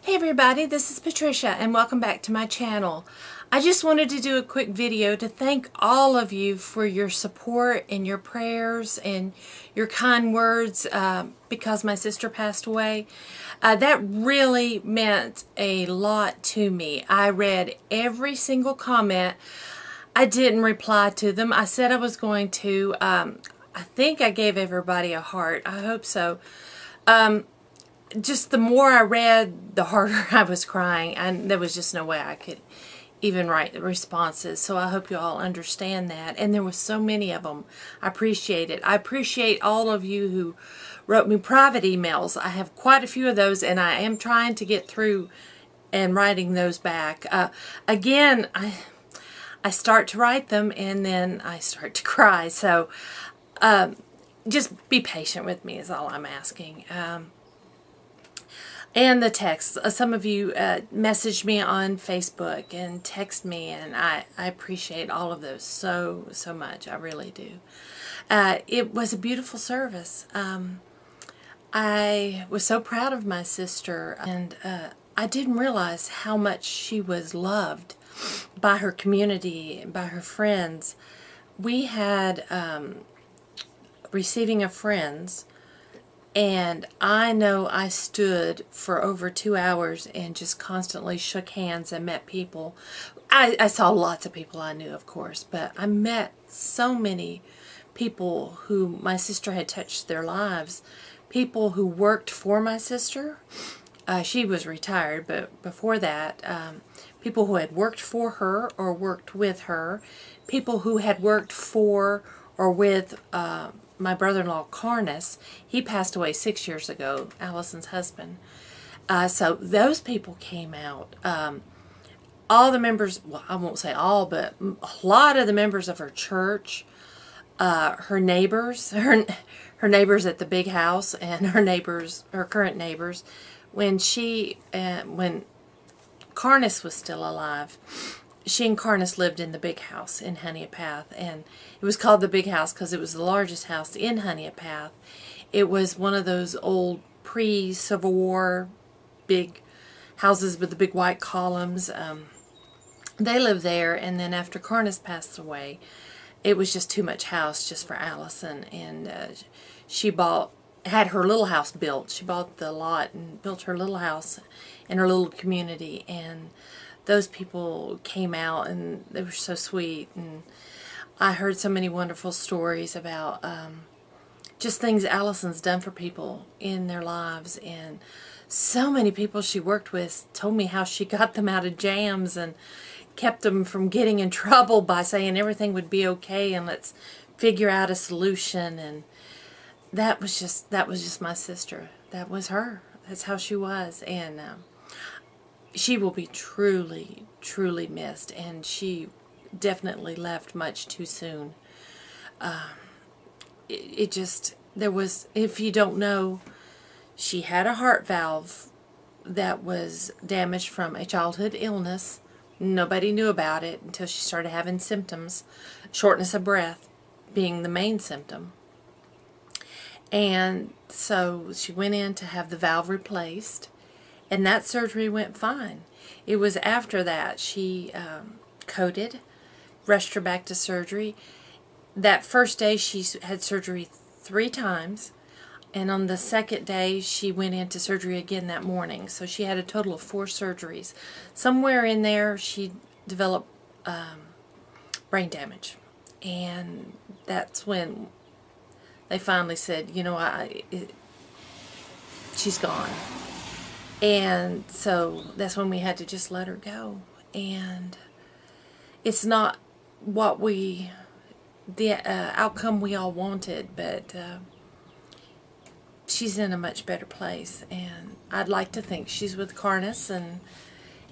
Hey everybody, this is Patricia and welcome back to my channel. I just wanted to do a quick video to thank all of you for your support and your prayers and your kind words because my sister passed away. That really meant a lot to me. I read every single comment. I didn't reply to them. I said I was going to. I think I gave everybody a heart. I hope so. Just the more I read, the harder I was crying, and there was just no way I could even write the responses. So I hope you all understand that. And there were so many of them. I appreciate it. I appreciate all of you who wrote me private emails. I have quite a few of those, and I am trying to get through and writing those back. Again, I start to write them, and then I start to cry. So just be patient with me is all I'm asking. And the texts. Some of you messaged me on Facebook and text me, and I appreciate all of those so much. I really do. It was a beautiful service. I was so proud of my sister, and I didn't realize how much she was loved by her community, by her friends. We had Receiving of Friends. And I know I stood for over 2 hours and just constantly shook hands and met people. I saw lots of people I knew, of course, but I met so many people who my sister had touched their lives. People who worked for my sister. She was retired, but before that, people who had worked for her or worked with her. People who had worked for or with my brother-in-law, Carnes. He passed away 6 years ago, Allison's husband. So those people came out. All the members, well, I won't say all, but a lot of the members of her church, her neighbors, her neighbors at the big house, and her current neighbors, when Carnes was still alive. She and Carnes lived in the big house in Honeypath, and it was called the big house because it was the largest house in Honeypath. It was one of those old pre-Civil War big houses with the big white columns. They lived there, and then after Carnes passed away, it was just too much house just for Allison, and she had her little house built. She bought the lot and built her little house in her little community, and those people came out, and they were so sweet, and I heard so many wonderful stories about just things Allison's done for people in their lives, and so many people she worked with told me how she got them out of jams and kept them from getting in trouble by saying everything would be okay and let's figure out a solution. And that was just my sister. That was her. That's how she was, and she will be truly, truly missed, and she definitely left much too soon. There was, if you don't know, she had a heart valve that was damaged from a childhood illness. Nobody knew about it until she started having symptoms, shortness of breath being the main symptom. And so she went in to have the valve replaced, and that surgery went fine. It was after that she coded, rushed her back to surgery. That first day she had surgery 3 times, and on the second day she went into surgery again that morning. So she had a total of 4 surgeries. Somewhere in there she developed brain damage, and that's when they finally said, you know, she's gone. And so that's when we had to just let her go. And it's not what the outcome we all wanted, but she's in a much better place. And I'd like to think she's with Carnes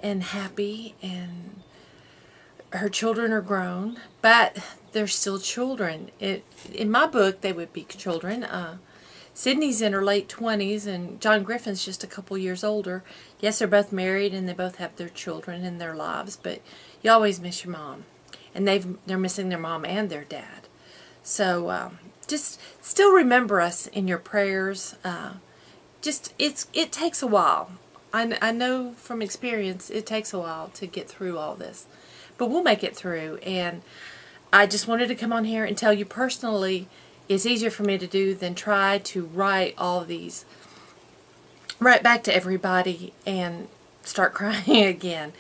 and happy, and her children are grown, but they're still children. In my book, they would be children. Sydney's in her late 20s, and John Griffin's just a couple years older. Yes, they're both married, and they both have their children in their lives, but you always miss your mom. And they're missing their mom and their dad. So just still remember us in your prayers. It takes a while. I know from experience it takes a while to get through all this, but we'll make it through. And I just wanted to come on here and tell you personally, it's easier for me to do than try to write all these, right back to everybody and start crying again.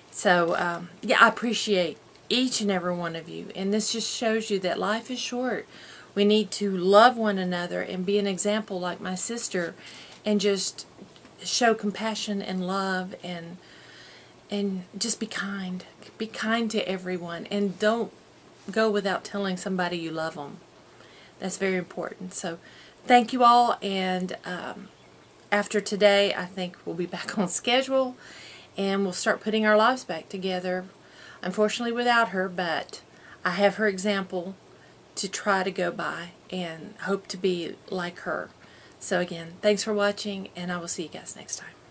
So, yeah, I appreciate each and every one of you. And this just shows you that life is short. We need to love one another and be an example like my sister and just show compassion and love and just be kind. Be kind to everyone and don't go without telling somebody you love them. That's very important. So thank you all, and after today I think we'll be back on schedule and we'll start putting our lives back together. Unfortunately without her, but I have her example to try to go by and hope to be like her. So again, thanks for watching, and I will see you guys next time.